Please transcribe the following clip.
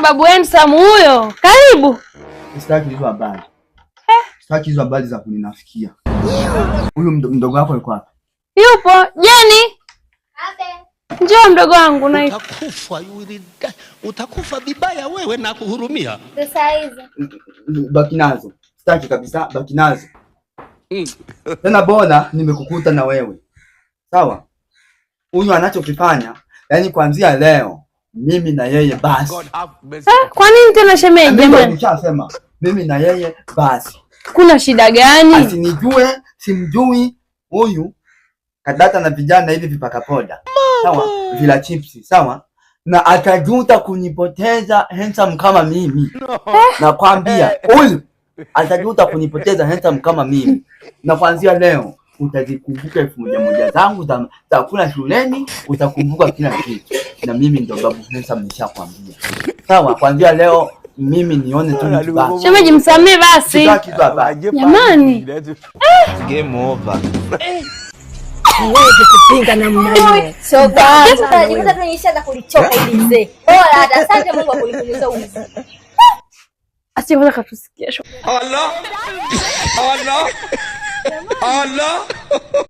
Babu Handsome huyo. Karibu. Sitaki hizo habari. Sitaki hizo habari za kuninafikia. Huyu mdogo wako yuko wapi? Yupo. Jeni. Njoo mdogo wangu na utakufa vibaya wewe na kuhurumia. Pesa hizo. Baki nazo. Sitaki kabisa, baki nazo. Tena bora nimekukuta na wewe. Sawa? Huyu anachokifanya, yani kuanzia leo mimi na yeye basi. Kwa nini tena shemeji jamani? Nishasema mimi na yeye basi. Kuna shida gani? Asinijue, simjui huyu. Kadata na vijana hivi vipaka poda. Sawa? Vila chipsi, sawa? Na atajuta kunipoteza Handsome kama mimi. Nakwambia, huyu atajuta kunipoteza Handsome kama mimi. Na kuanzia leo utazikumbuka 1000 zangu za kula shuleni, utakumbuka kila kitu. Na mimi ndo babu Handsome nishakwambia. Sawa? Kuanzia leo mimi nione tu mtu basi. Shemeji msamee basi. Sitaki baba. Jamani. Game over. Wewe kupinga namna hiyo. Shoga, tunajikuta tunaishaga kulichoka ili mzee. Bora asante Mungu akulipunguza uzi. Asiweza kutusikia. Allah. Allah. Allah.